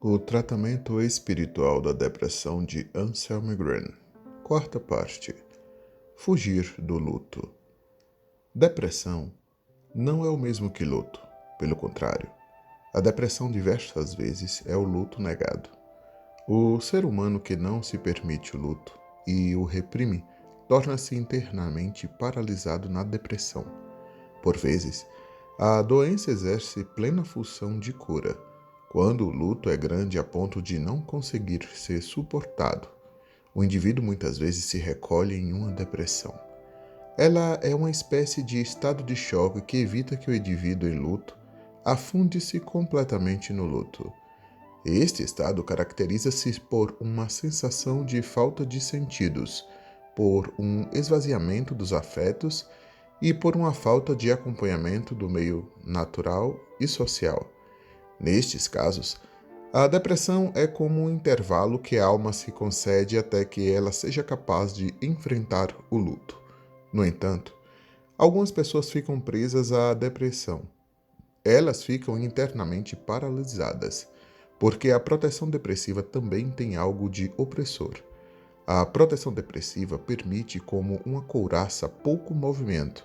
O tratamento espiritual da depressão de Anselm Green. Quarta parte. Fugir do luto. Depressão não é o mesmo que luto. Pelo contrário, a depressão diversas vezes é o luto negado. O ser humano que não se permite o luto e o reprime torna-se internamente paralisado na depressão. Por vezes, a doença exerce plena função de cura, quando o luto é grande a ponto de não conseguir ser suportado. O indivíduo muitas vezes se recolhe em uma depressão. Ela é uma espécie de estado de choque que evita que o indivíduo em luto afunde-se completamente no luto. Este estado caracteriza-se por uma sensação de falta de sentidos, por um esvaziamento dos afetos e por uma falta de acompanhamento do meio natural e social. Nestes casos, a depressão é como um intervalo que a alma se concede até que ela seja capaz de enfrentar o luto. No entanto, algumas pessoas ficam presas à depressão. Elas ficam internamente paralisadas, porque a proteção depressiva também tem algo de opressor. A proteção depressiva permite como uma couraça pouco movimento.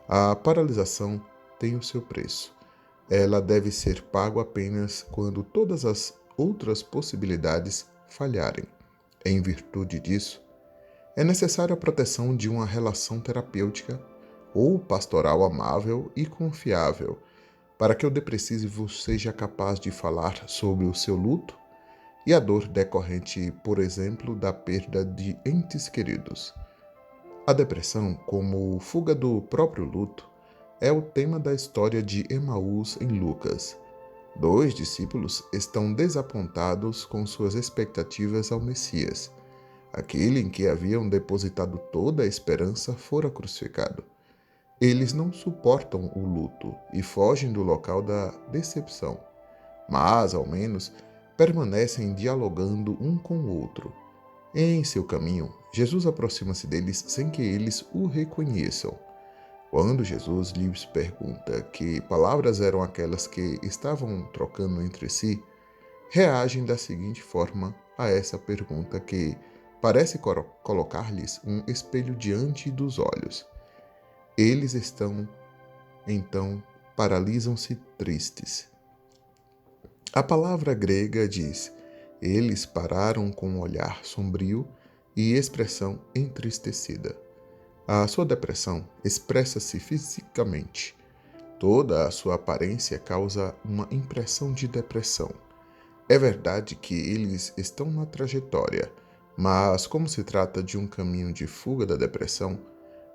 A paralisação tem o seu preço. Ela deve ser pago apenas quando todas as outras possibilidades falharem. Em virtude disso, é necessária a proteção de uma relação terapêutica ou pastoral amável e confiável para que o depressivo seja capaz de falar sobre o seu luto e a dor decorrente, por exemplo, da perda de entes queridos. A depressão, como fuga do próprio luto, é o tema da história de Emaús em Lucas. Dois discípulos estão desapontados com suas expectativas ao Messias. Aquele em que haviam depositado toda a esperança fora crucificado. Eles não suportam o luto e fogem do local da decepção, mas, ao menos, permanecem dialogando um com o outro. Em seu caminho, Jesus aproxima-se deles sem que eles o reconheçam. Quando Jesus lhes pergunta que palavras eram aquelas que estavam trocando entre si, reagem da seguinte forma a essa pergunta que parece colocar-lhes um espelho diante dos olhos. Eles então, paralisam-se tristes. A palavra grega diz: eles pararam com um olhar sombrio e expressão entristecida. A sua depressão expressa-se fisicamente. Toda a sua aparência causa uma impressão de depressão. É verdade que eles estão na trajetória, mas como se trata de um caminho de fuga da depressão,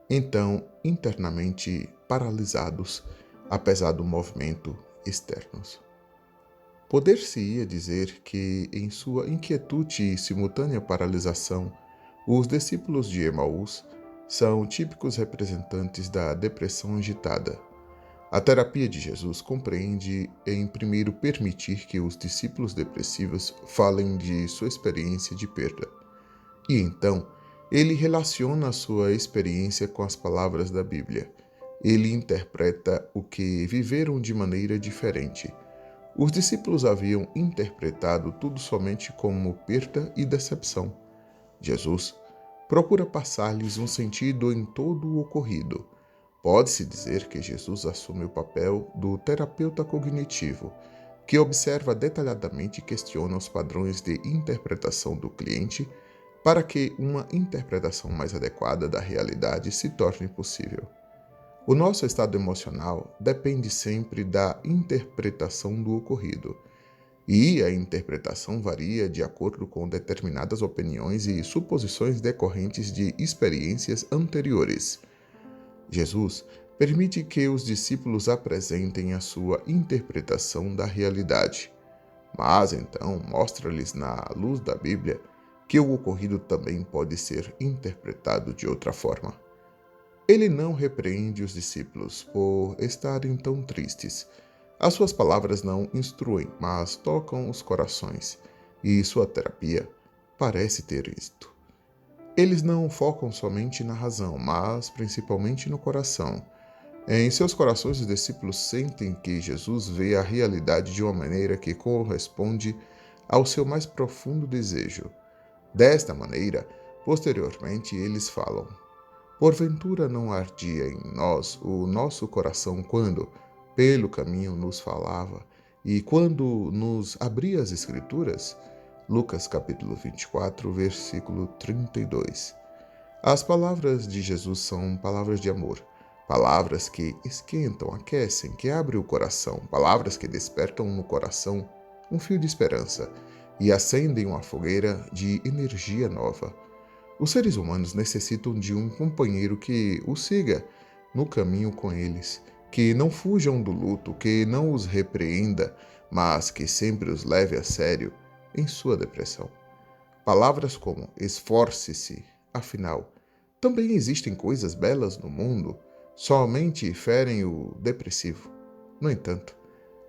então internamente paralisados, apesar do movimento externos. Poder-se-ia dizer que, em sua inquietude e simultânea paralisação, os discípulos de Emaús são típicos representantes da depressão agitada. A terapia de Jesus compreende em primeiro permitir que os discípulos depressivos falem de sua experiência de perda. E então, ele relaciona a sua experiência com as palavras da Bíblia. Ele interpreta o que viveram de maneira diferente. Os discípulos haviam interpretado tudo somente como perda e decepção. Jesus procura passar-lhes um sentido em todo o ocorrido. Pode-se dizer que Jesus assume o papel do terapeuta cognitivo, que observa detalhadamente e questiona os padrões de interpretação do cliente para que uma interpretação mais adequada da realidade se torne possível. O nosso estado emocional depende sempre da interpretação do ocorrido, e a interpretação varia de acordo com determinadas opiniões e suposições decorrentes de experiências anteriores. Jesus permite que os discípulos apresentem a sua interpretação da realidade, mas então mostra-lhes na luz da Bíblia que o ocorrido também pode ser interpretado de outra forma. Ele não repreende os discípulos por estarem tão tristes. As suas palavras não instruem, mas tocam os corações, e sua terapia parece ter isto. Eles não focam somente na razão, mas principalmente no coração. Em seus corações, os discípulos sentem que Jesus vê a realidade de uma maneira que corresponde ao seu mais profundo desejo. Desta maneira, posteriormente eles falam: porventura não ardia em nós o nosso coração quando, pelo caminho, nos falava e quando nos abria as Escrituras? Lucas capítulo 24, versículo 32. As palavras de Jesus são palavras de amor, palavras que esquentam, aquecem, que abrem o coração, palavras que despertam no coração um fio de esperança e acendem uma fogueira de energia nova. Os seres humanos necessitam de um companheiro que os siga no caminho com eles, que não fujam do luto, que não os repreenda, mas que sempre os leve a sério em sua depressão. Palavras como esforce-se, afinal, também existem coisas belas no mundo, somente ferem o depressivo. No entanto,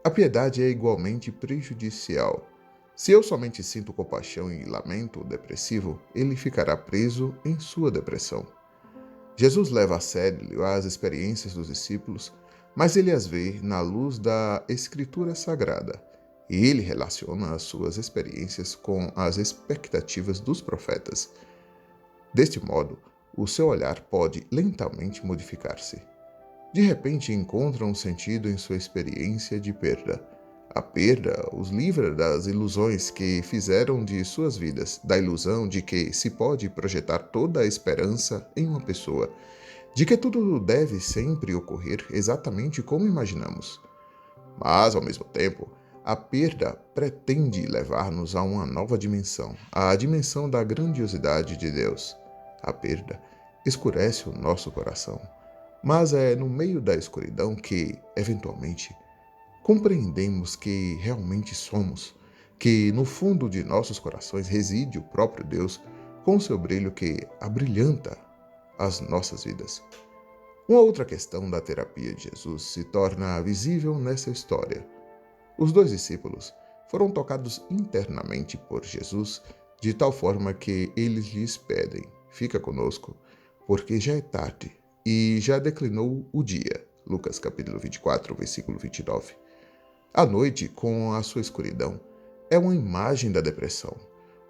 a piedade é igualmente prejudicial. Se eu somente sinto compaixão e lamento o depressivo, ele ficará preso em sua depressão. Jesus leva a sério as experiências dos discípulos, mas ele as vê na luz da Escritura Sagrada, e ele relaciona as suas experiências com as expectativas dos profetas. Deste modo, o seu olhar pode lentamente modificar-se. De repente, encontra um sentido em sua experiência de perda. A perda os livra das ilusões que fizeram de suas vidas, da ilusão de que se pode projetar toda a esperança em uma pessoa, de que tudo deve sempre ocorrer exatamente como imaginamos. Mas, ao mesmo tempo, a perda pretende levar-nos a uma nova dimensão, a dimensão da grandiosidade de Deus. A perda escurece o nosso coração, mas é no meio da escuridão que, eventualmente, compreendemos que realmente somos, que no fundo de nossos corações reside o próprio Deus com seu brilho que abrilhanta as nossas vidas. Uma outra questão da terapia de Jesus se torna visível nessa história. Os dois discípulos foram tocados internamente por Jesus de tal forma que eles lhes pedem: fica conosco, porque já é tarde e já declinou o dia. Lucas capítulo 24, versículo 29. A noite, com a sua escuridão, é uma imagem da depressão.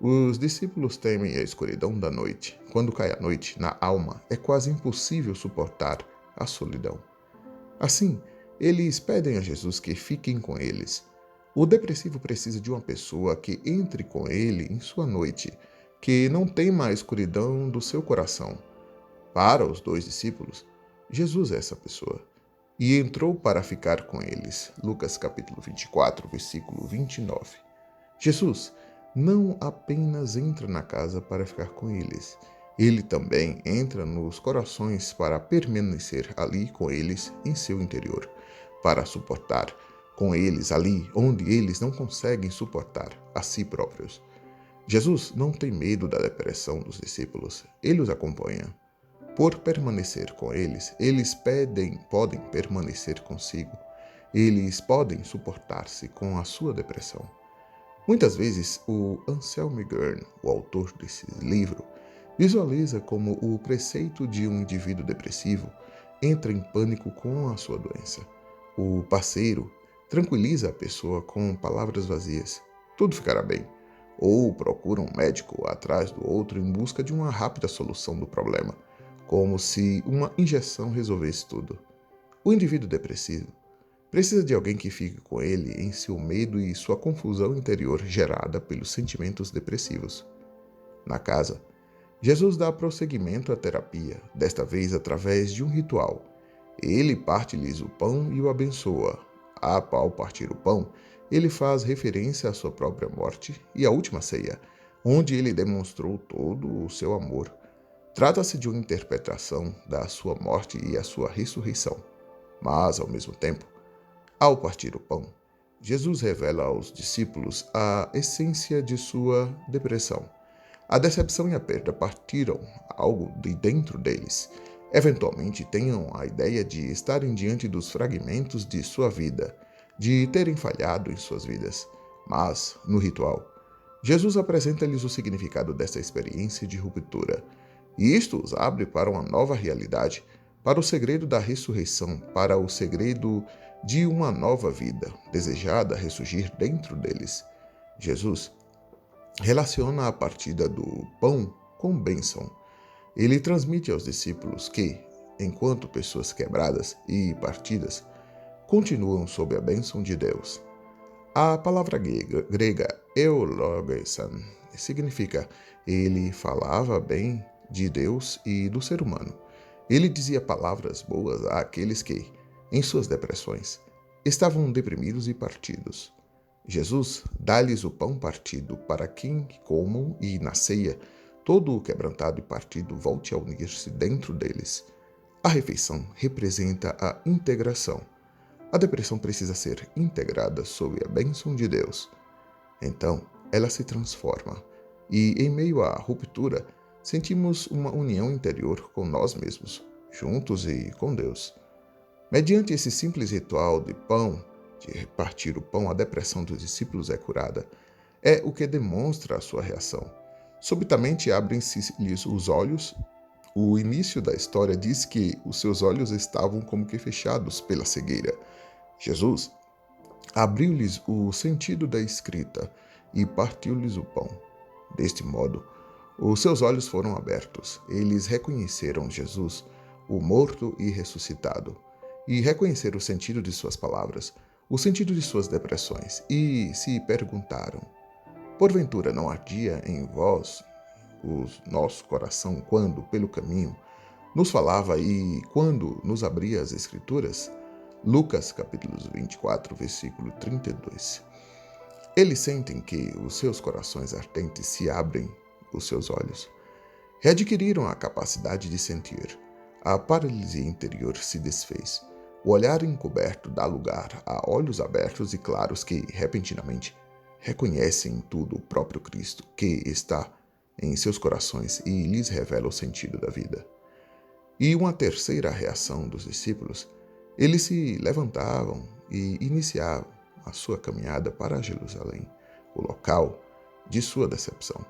Os discípulos temem a escuridão da noite. Quando cai a noite, na alma, é quase impossível suportar a solidão. Assim, eles pedem a Jesus que fiquem com eles. O depressivo precisa de uma pessoa que entre com ele em sua noite, que não tema a escuridão do seu coração. Para os dois discípulos, Jesus é essa pessoa. E entrou para ficar com eles. Lucas capítulo 24, versículo 29. Jesus não apenas entra na casa para ficar com eles, ele também entra nos corações para permanecer ali com eles em seu interior, para suportar com eles ali onde eles não conseguem suportar a si próprios. Jesus não tem medo da depressão dos discípulos, ele os acompanha. Por permanecer com eles, eles podem permanecer consigo. Eles podem suportar-se com a sua depressão. Muitas vezes, o Anselm Gurn, o autor desse livro, visualiza como o preceito de um indivíduo depressivo entra em pânico com a sua doença. O parceiro tranquiliza a pessoa com palavras vazias. Tudo ficará bem. Ou procura um médico atrás do outro em busca de uma rápida solução do problema, como se uma injeção resolvesse tudo. O indivíduo depressivo precisa de alguém que fique com ele em seu medo e sua confusão interior gerada pelos sentimentos depressivos. Na casa, Jesus dá prosseguimento à terapia, desta vez através de um ritual. Ele parte-lhes o pão e o abençoa. Ao partir o pão, ele faz referência à sua própria morte e à última ceia, onde ele demonstrou todo o seu amor. Trata-se de uma interpretação da sua morte e a sua ressurreição. Mas, ao mesmo tempo, ao partir o pão, Jesus revela aos discípulos a essência de sua depressão. A decepção e a perda partiram algo de dentro deles. Eventualmente tenham a ideia de estarem diante dos fragmentos de sua vida, de terem falhado em suas vidas. Mas, no ritual, Jesus apresenta-lhes o significado dessa experiência de ruptura. E isto os abre para uma nova realidade, para o segredo da ressurreição, para o segredo de uma nova vida, desejada ressurgir dentro deles. Jesus relaciona a partida do pão com bênção. Ele transmite aos discípulos que, enquanto pessoas quebradas e partidas, continuam sob a bênção de Deus. A palavra grega eulogesan significa ele falava bem de Deus e do ser humano. Ele dizia palavras boas àqueles que, em suas depressões, estavam deprimidos e partidos. Jesus dá-lhes o pão partido para que comam e na ceia todo o quebrantado e partido volte a unir-se dentro deles. A refeição representa a integração. A depressão precisa ser integrada sob a bênção de Deus. Então, ela se transforma. E, em meio à ruptura, sentimos uma união interior com nós mesmos, juntos e com Deus. Mediante esse simples ritual de repartir o pão, a depressão dos discípulos é curada. É o que demonstra a sua reação. Subitamente abrem-se-lhes os olhos. O início da história diz que os seus olhos estavam como que fechados pela cegueira. Jesus abriu-lhes o sentido da escrita e partiu-lhes o pão. Deste modo, os seus olhos foram abertos. Eles reconheceram Jesus, o morto e ressuscitado, e reconheceram o sentido de suas palavras, o sentido de suas depressões, e se perguntaram: porventura não ardia em vós o nosso coração quando, pelo caminho, nos falava e quando nos abria as Escrituras? Lucas capítulo 24, versículo 32. Eles sentem que os seus corações ardentes se abrem os seus olhos. Readquiriram a capacidade de sentir. A paralisia interior se desfez. O olhar encoberto dá lugar a olhos abertos e claros que, repentinamente, reconhecem em tudo o próprio Cristo que está em seus corações e lhes revela o sentido da vida. E uma terceira reação dos discípulos: eles se levantavam e iniciavam a sua caminhada para Jerusalém, o local de sua decepção.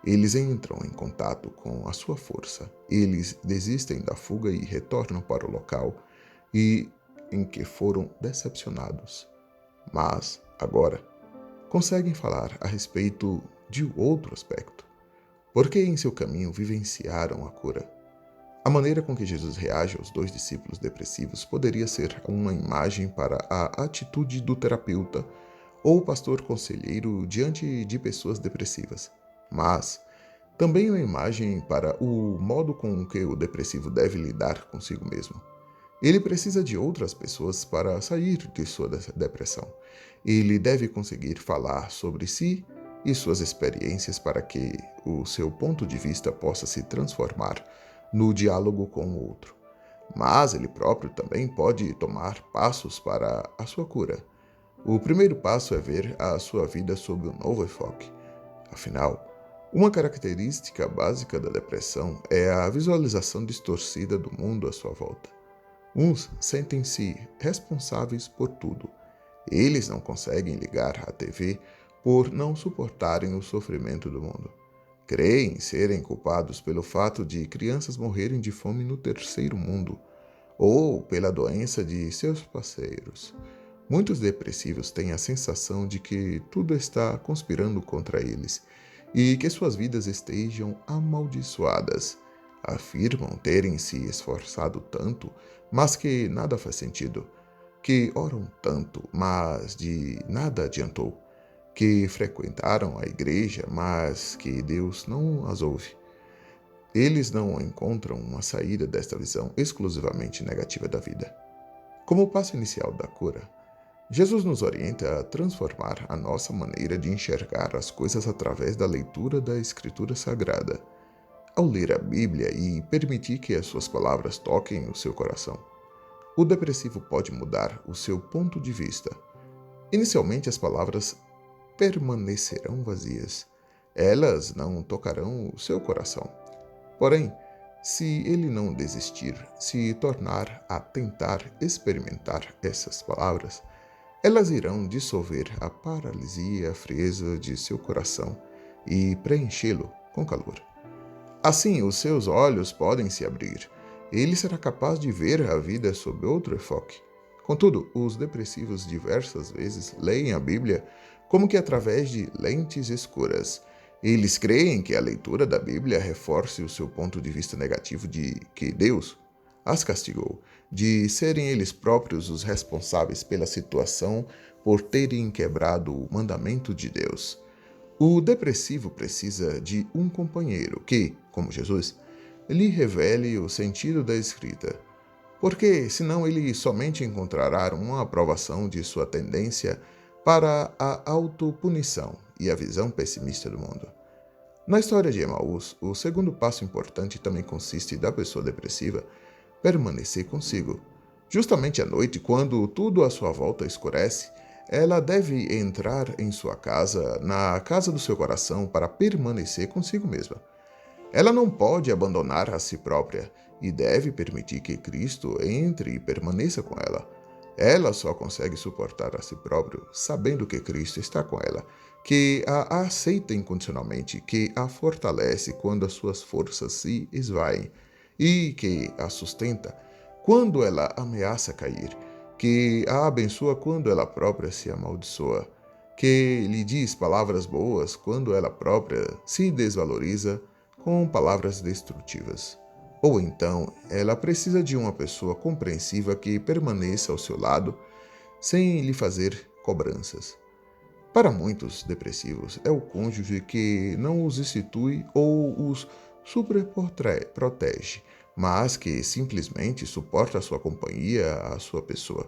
Eles entram em contato com a sua força. Eles desistem da fuga e retornam para o local em que foram decepcionados. Mas, agora, conseguem falar a respeito de outro aspecto, porque em seu caminho vivenciaram a cura. A maneira com que Jesus reage aos dois discípulos depressivos poderia ser uma imagem para a atitude do terapeuta ou pastor conselheiro diante de pessoas depressivas, mas também uma imagem para o modo com que o depressivo deve lidar consigo mesmo. Ele precisa de outras pessoas para sair de sua depressão. Ele deve conseguir falar sobre si e suas experiências para que o seu ponto de vista possa se transformar no diálogo com o outro. Mas ele próprio também pode tomar passos para a sua cura. O primeiro passo é ver a sua vida sob um novo enfoque. Afinal, uma característica básica da depressão é a visualização distorcida do mundo à sua volta. Uns sentem-se responsáveis por tudo. Eles não conseguem ligar a TV por não suportarem o sofrimento do mundo. Creem serem culpados pelo fato de crianças morrerem de fome no terceiro mundo, ou pela doença de seus parceiros. Muitos depressivos têm a sensação de que tudo está conspirando contra eles e que suas vidas estejam amaldiçoadas. Afirmam terem se esforçado tanto, mas que nada faz sentido. Que oram tanto, mas de nada adiantou. Que frequentaram a igreja, mas que Deus não as ouve. Eles não encontram uma saída desta visão exclusivamente negativa da vida. Como passo inicial da cura, Jesus nos orienta a transformar a nossa maneira de enxergar as coisas através da leitura da Escritura Sagrada. Ao ler a Bíblia e permitir que as suas palavras toquem o seu coração, o depressivo pode mudar o seu ponto de vista. Inicialmente, as palavras permanecerão vazias. Elas não tocarão o seu coração. Porém, se ele não desistir, se tornar a tentar experimentar essas palavras, elas irão dissolver a paralisia e a frieza de seu coração e preenchê-lo com calor. Assim, os seus olhos podem se abrir. Ele será capaz de ver a vida sob outro enfoque. Contudo, os depressivos diversas vezes leem a Bíblia como que através de lentes escuras. Eles creem que a leitura da Bíblia reforce o seu ponto de vista negativo de que Deus as castigou, de serem eles próprios os responsáveis pela situação por terem quebrado o mandamento de Deus. O depressivo precisa de um companheiro que, como Jesus, lhe revele o sentido da escrita, porque senão ele somente encontrará uma aprovação de sua tendência para a autopunição e a visão pessimista do mundo. Na história de Emaús, o segundo passo importante também consiste da pessoa depressiva permanecer consigo. Justamente à noite, quando tudo à sua volta escurece, ela deve entrar em sua casa, na casa do seu coração, para permanecer consigo mesma. Ela não pode abandonar a si própria e deve permitir que Cristo entre e permaneça com ela. Ela só consegue suportar a si própria sabendo que Cristo está com ela, que a aceita incondicionalmente, que a fortalece quando as suas forças se esvaem e que a sustenta quando ela ameaça cair, que a abençoa quando ela própria se amaldiçoa, que lhe diz palavras boas quando ela própria se desvaloriza com palavras destrutivas. Ou então, ela precisa de uma pessoa compreensiva que permaneça ao seu lado sem lhe fazer cobranças. Para muitos depressivos, é o cônjuge que não os institui ou os superprotege, mas que simplesmente suporta a sua companhia, a sua pessoa.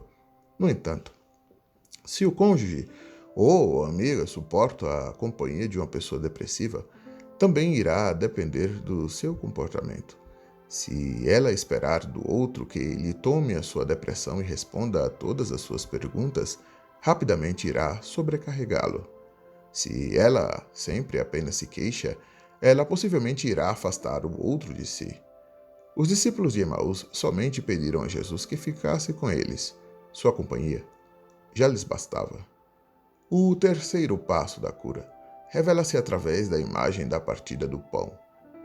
No entanto, se o cônjuge ou a amiga suporta a companhia de uma pessoa depressiva, também irá depender do seu comportamento. Se ela esperar do outro que lhe tome a sua depressão e responda a todas as suas perguntas, rapidamente irá sobrecarregá-lo. Se ela sempre apenas se queixa, ela possivelmente irá afastar o outro de si. Os discípulos de Emaús somente pediram a Jesus que ficasse com eles. Sua companhia já lhes bastava. O terceiro passo da cura revela-se através da imagem da partida do pão.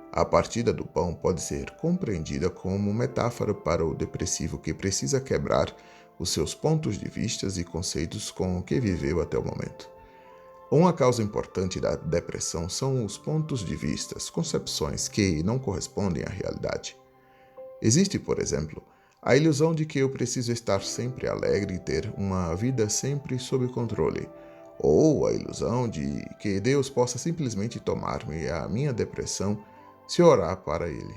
A partida do pão pode ser compreendida como metáfora para o depressivo que precisa quebrar os seus pontos de vista e conceitos com que viveu até o momento. Uma causa importante da depressão são os pontos de vista, concepções que não correspondem à realidade. Existe, por exemplo, a ilusão de que eu preciso estar sempre alegre e ter uma vida sempre sob controle, ou a ilusão de que Deus possa simplesmente tomar-me a minha depressão se orar para Ele.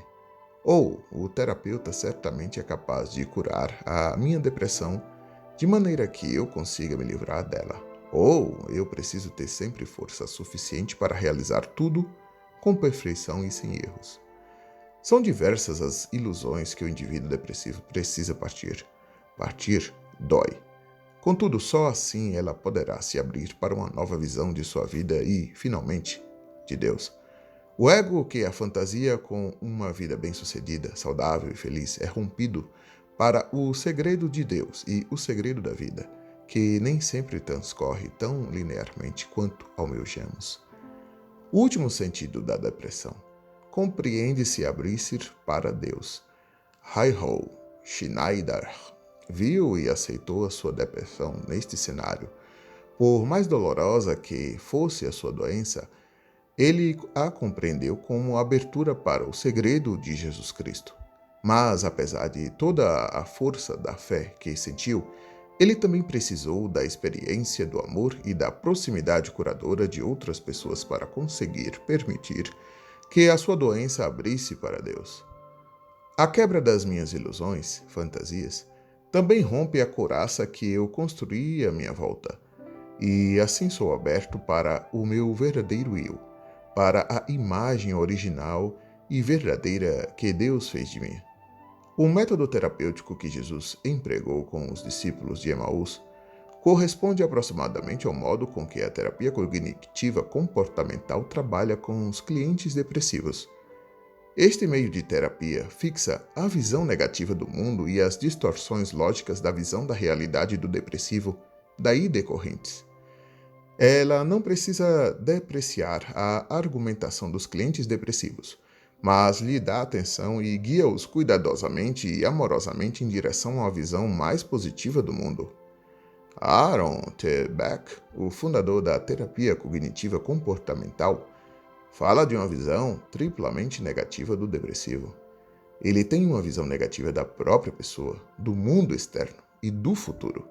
Ou o terapeuta certamente é capaz de curar a minha depressão de maneira que eu consiga me livrar dela. Ou eu preciso ter sempre força suficiente para realizar tudo com perfeição e sem erros. São diversas as ilusões que o indivíduo depressivo precisa partir. Partir dói. Contudo, só assim ela poderá se abrir para uma nova visão de sua vida e, finalmente, de Deus. O ego que a fantasia com uma vida bem-sucedida, saudável e feliz é rompido para o segredo de Deus e o segredo da vida, que nem sempre transcorre tão linearmente quanto almejamos. O último sentido da depressão compreende-se abrir-se para Deus. Reinhold Schneider viu e aceitou a sua depressão neste cenário. Por mais dolorosa que fosse a sua doença, ele a compreendeu como abertura para o segredo de Jesus Cristo. Mas, apesar de toda a força da fé que sentiu, ele também precisou da experiência do amor e da proximidade curadora de outras pessoas para conseguir permitir que a sua doença abrisse para Deus. A quebra das minhas ilusões, fantasias, também rompe a couraça que eu construí à minha volta, e assim sou aberto para o meu verdadeiro eu, para a imagem original e verdadeira que Deus fez de mim. O método terapêutico que Jesus empregou com os discípulos de Emaús corresponde aproximadamente ao modo com que a terapia cognitiva comportamental trabalha com os clientes depressivos. Este meio de terapia fixa a visão negativa do mundo e as distorções lógicas da visão da realidade do depressivo, daí decorrentes. Ela não precisa depreciar a argumentação dos clientes depressivos, mas lhe dá atenção e guia-os cuidadosamente e amorosamente em direção a uma visão mais positiva do mundo. Aaron T. Beck, o fundador da terapia cognitiva comportamental, fala de uma visão triplamente negativa do depressivo. Ele tem uma visão negativa da própria pessoa, do mundo externo e do futuro.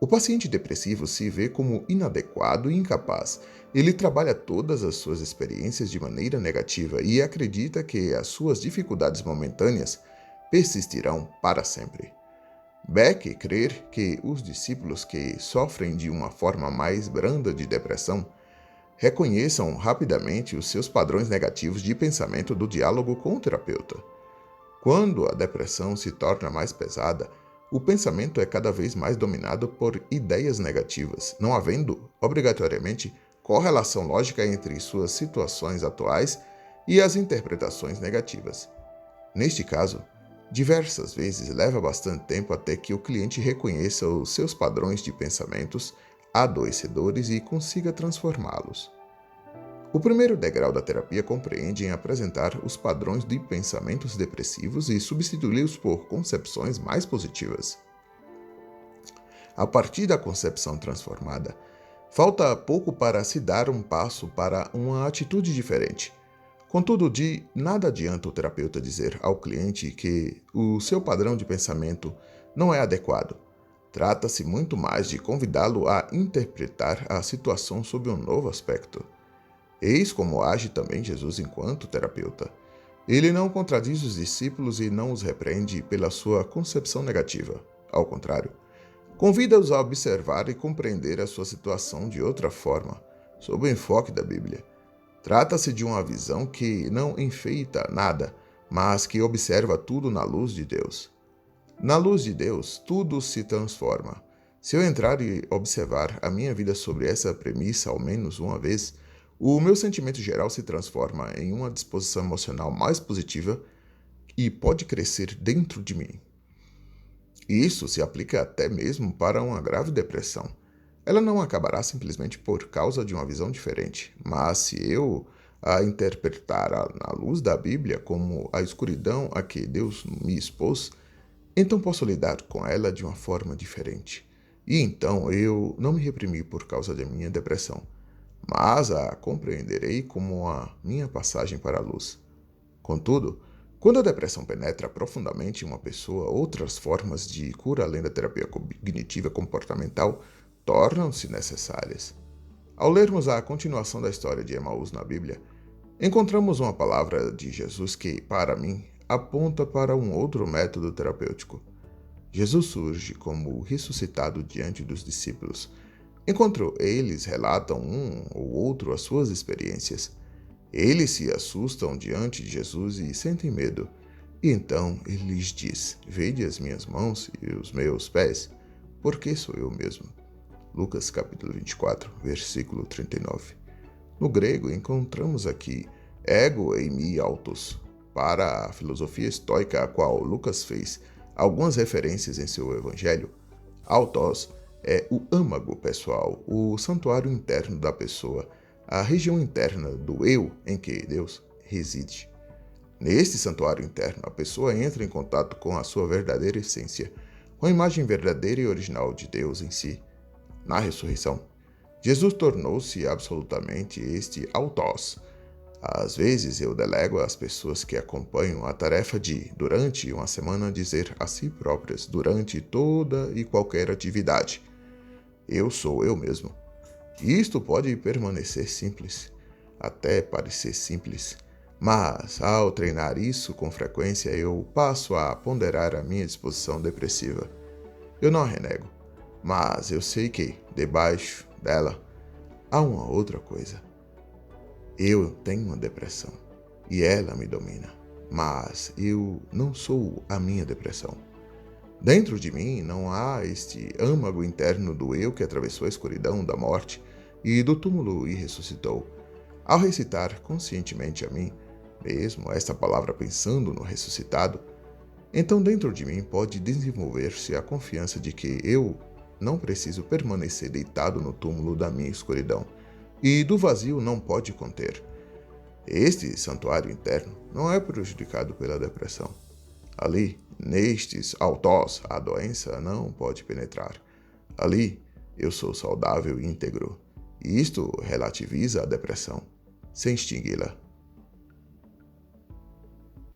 O paciente depressivo se vê como inadequado e incapaz. Ele trabalha todas as suas experiências de maneira negativa e acredita que as suas dificuldades momentâneas persistirão para sempre. Beck crê que os discípulos que sofrem de uma forma mais branda de depressão reconheçam rapidamente os seus padrões negativos de pensamento do diálogo com o terapeuta. Quando a depressão se torna mais pesada, o pensamento é cada vez mais dominado por ideias negativas, não havendo, obrigatoriamente, correlação lógica entre suas situações atuais e as interpretações negativas. Neste caso, diversas vezes leva bastante tempo até que o cliente reconheça os seus padrões de pensamentos adoecedores e consiga transformá-los. O primeiro degrau da terapia compreende em apresentar os padrões de pensamentos depressivos e substituí-los por concepções mais positivas. A partir da concepção transformada, falta pouco para se dar um passo para uma atitude diferente. Contudo, de nada adianta o terapeuta dizer ao cliente que o seu padrão de pensamento não é adequado. Trata-se muito mais de convidá-lo a interpretar a situação sob um novo aspecto. Eis como age também Jesus enquanto terapeuta. Ele não contradiz os discípulos e não os repreende pela sua concepção negativa. Ao contrário, convida-os a observar e compreender a sua situação de outra forma, sob o enfoque da Bíblia. Trata-se de uma visão que não enfeita nada, mas que observa tudo na luz de Deus. Na luz de Deus, tudo se transforma. Se eu entrar e observar a minha vida sobre essa premissa ao menos uma vez, o meu sentimento geral se transforma em uma disposição emocional mais positiva e pode crescer dentro de mim. Isso se aplica até mesmo para uma grave depressão. Ela não acabará simplesmente por causa de uma visão diferente, mas se eu a interpretar na luz da Bíblia como a escuridão a que Deus me expôs, então posso lidar com ela de uma forma diferente. E então eu não me reprimi por causa da minha depressão, mas a compreenderei como a minha passagem para a luz. Contudo, quando a depressão penetra profundamente em uma pessoa, outras formas de cura além da terapia cognitiva comportamental tornam-se necessárias. Ao lermos a continuação da história de Emaús na Bíblia, encontramos uma palavra de Jesus que, para mim, aponta para um outro método terapêutico. Jesus surge como ressuscitado diante dos discípulos. Enquanto eles relatam um ou outro as suas experiências, eles se assustam diante de Jesus e sentem medo. E então ele lhes diz: "Vede as minhas mãos e os meus pés, porque sou eu mesmo." Lucas capítulo 24, versículo 39. No grego, encontramos aqui ego eimi autos, para a filosofia estoica a qual Lucas fez algumas referências em seu evangelho. Autos é o âmago pessoal, o santuário interno da pessoa, a região interna do eu em que Deus reside. Neste santuário interno, a pessoa entra em contato com a sua verdadeira essência, com a imagem verdadeira e original de Deus em si. Na ressurreição, Jesus tornou-se absolutamente este autos. Às vezes eu delego às pessoas que acompanham a tarefa de, durante uma semana, dizer a si próprias, durante toda e qualquer atividade: "Eu sou eu mesmo." Isto pode permanecer simples, até parecer simples, mas ao treinar isso com frequência eu passo a ponderar a minha disposição depressiva. Eu não a renego, mas eu sei que, debaixo dela, há uma outra coisa. Eu tenho uma depressão e ela me domina, mas eu não sou a minha depressão. Dentro de mim não há este âmago interno do eu que atravessou a escuridão da morte e do túmulo e ressuscitou. Ao recitar conscientemente a mim mesmo esta palavra pensando no ressuscitado, então dentro de mim pode desenvolver-se a confiança de que eu não preciso permanecer deitado no túmulo da minha escuridão, e do vazio não pode conter. Este santuário interno não é prejudicado pela depressão. Ali, nestes autós, a doença não pode penetrar. Ali, eu sou saudável e íntegro, e isto relativiza a depressão. sem extingui-la.